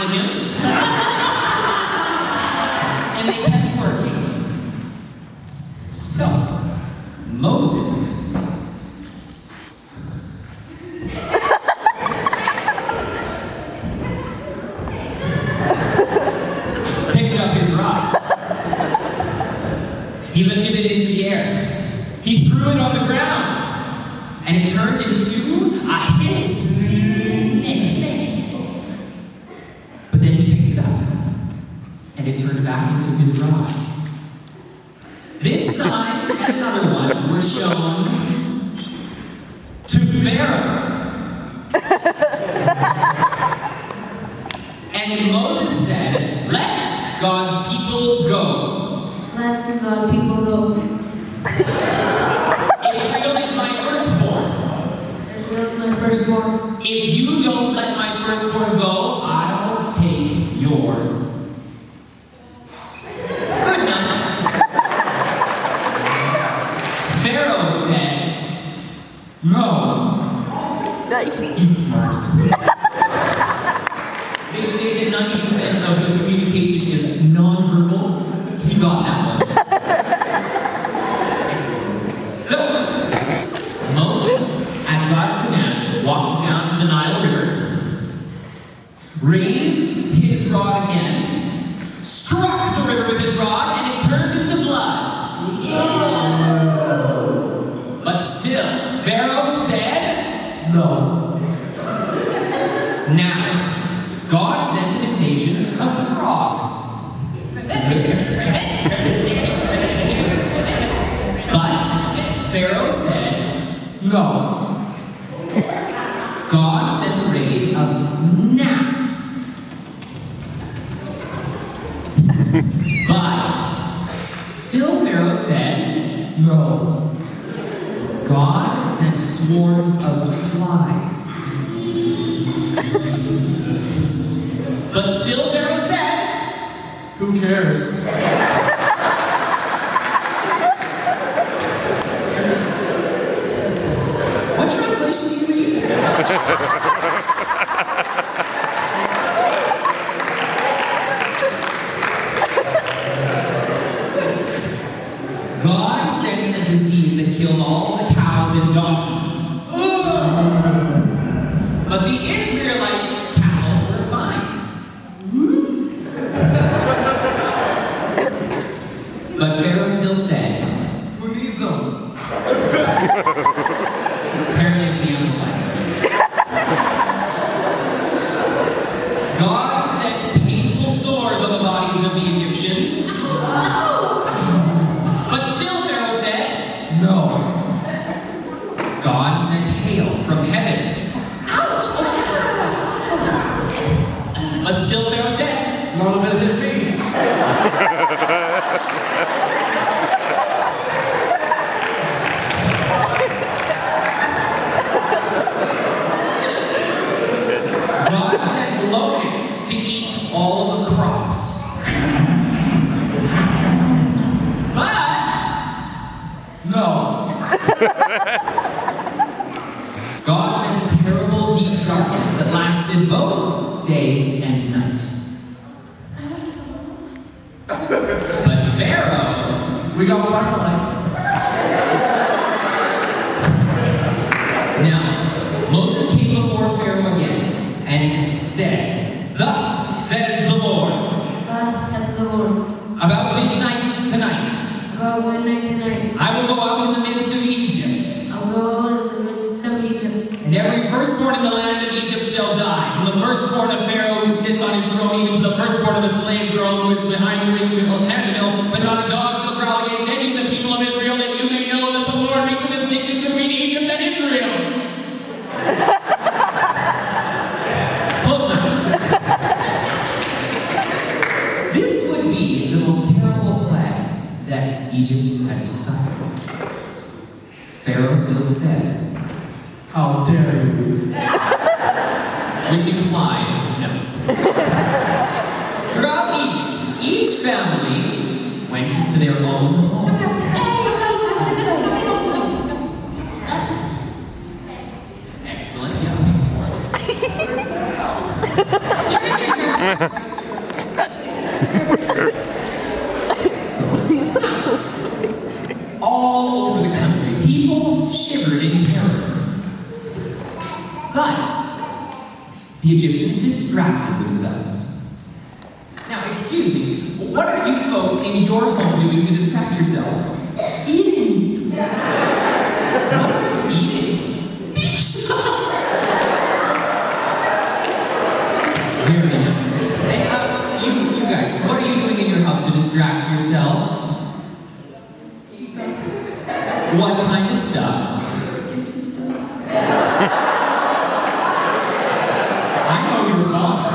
laughed at him. And they kept working. So, Moses picked up his rod. He lifted it into the air. He threw it on the ground. And it turned into a hissing thing. But then he picked it up. And it turned back into his rod. This sign and another one were shown to Pharaoh. And Moses said, "Let God's people go." Let God's people go. Israel is my firstborn. Israel is my firstborn. If you don't let my firstborn go, I'll take yours. Good enough. Pharaoh said, "No." Nice. He's smart. They say that 90% of the communication is non-verbal. He got that one. So, Moses, at God's command, walked down to the Nile River, raised his rod again, struck the river with his rod, and it turned into blood. But still, Pharaoh said, "No." Now, God sent an invasion of frogs. But Pharaoh said, "No." God sent a raid of gnats. But still Pharaoh said, "No." God sent swarms of flies. But still Pharaoh said, "Who cares?" What translation do you read? God sent a disease that killed all the cows and donkeys. But the Israelite cattle were fine. But Pharaoh still said, "Who needs them?" Apparently it's the Amplified. God sent painful sores on the bodies of the Egyptians. But still Pharaoh said, "No." God sent hail from heaven. Ouch! But still Pharaoh said, "None of it hit me." God sent locusts to eat all of the crops. But no. God sent a terrible deep darkness that lasted both day and night. But Pharaoh, we got firelight. Now, Moses came before Pharaoh again and said, "Thus says the Lord, Thus saith the Lord, about midnight tonight, about midnight tonight, I will go out in the midst of Egypt, I'll go out in the midst of Egypt, and every firstborn in the land of Egypt shall die, from the firstborn of Pharaoh who sits on his throne, even to the firstborn of the slave girl who is behind the windmill, but not a dog shall growl against any of the people of Israel, that you may know that the Lord makes a distinction between Egypt and Israel." Close enough. This would be the most terrible plague that Egypt had suffered. Pharaoh still said, "How dare you?" Which implied no. Throughout Egypt, each family went into their own home. Excellent, yeah. All over the country, people shivered in terror. But the Egyptians distracted themselves. Now, excuse me, what are you folks in your home doing to distract yourself? Eating. What are you eating? Pizza! Very nice. Hey, you guys, what are you doing in your house to distract yourselves? What kind of stuff? I know your father.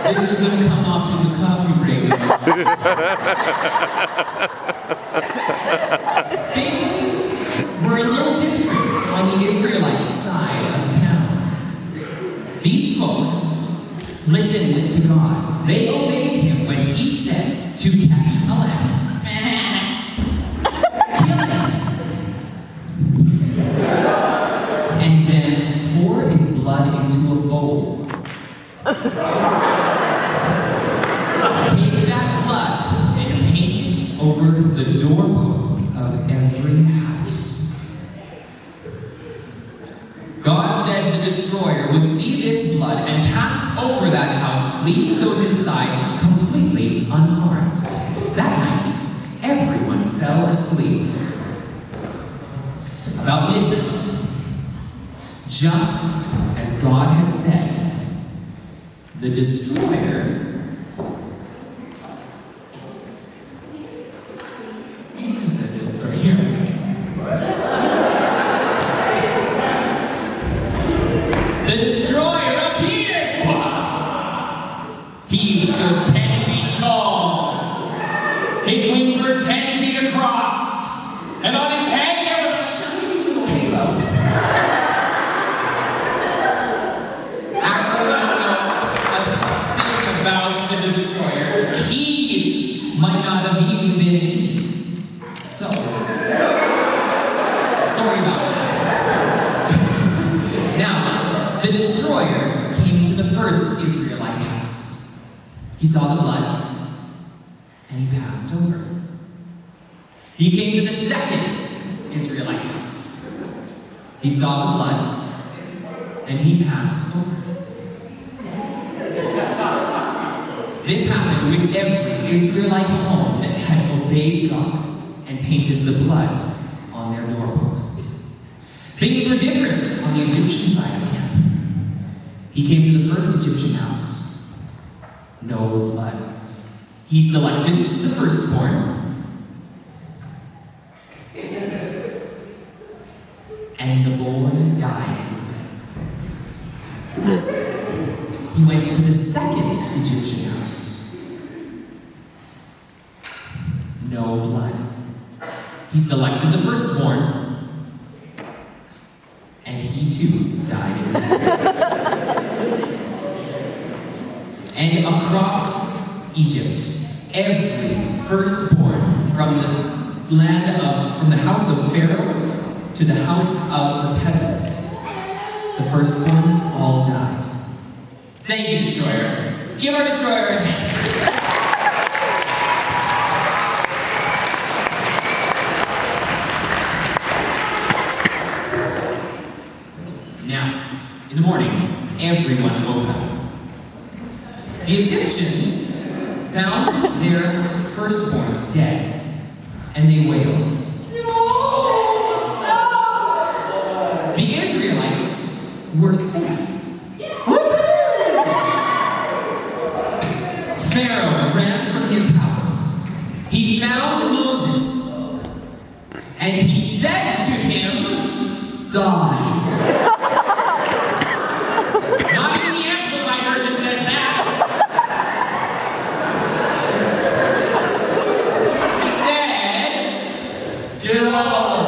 This is going to come up in the coffee break. Things were a little different on the Israelite side of town. These folks listened to God. They obeyed him when he said to catch a lamb. Kill it. And then pour its blood into a bowl. Take that blood and paint it over the doorposts of every house. God said the destroyer would see this blood and pass over that house, leaving those inside completely unharmed. That night, everyone fell asleep. About midnight, just as God had said, the destroyer appeared! He stood 10 feet tall. His wings were 10 feet across. And on his head there was a shiny little halo. Actually, I don't know a thing about the destroyer. He might not have even been eaten. So, sorry about that. Now, the destroyer came to the first Israelite house. He saw the blood, and he passed over. He came to the second Israelite house. He saw the blood, and he passed over. This happened with every Israelite home that had obeyed God and painted the blood on their doorposts. Things were different on the Egyptian side of camp. He came to the first Egyptian house. No blood. He selected the firstborn. And the boy died in his bed. He went to the second Egyptian house. No blood. He selected the firstborn. And he too died in his bed. And across Egypt, every firstborn from from the house of Pharaoh to the house of the peasants, the firstborns all died. Thank you, destroyer. Give our destroyer a hand. Now, in the morning, everyone woke up. The Egyptians found their firstborns dead, and they wailed, "No! No!" The Israelites were safe. Pharaoh ran from his house. He found Moses, and he said to him, "Die." Not even the Amplified version says that. He said, "Get out.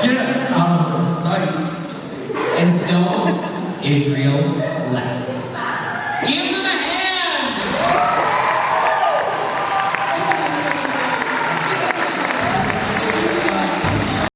Get out of sight." And so Israel left.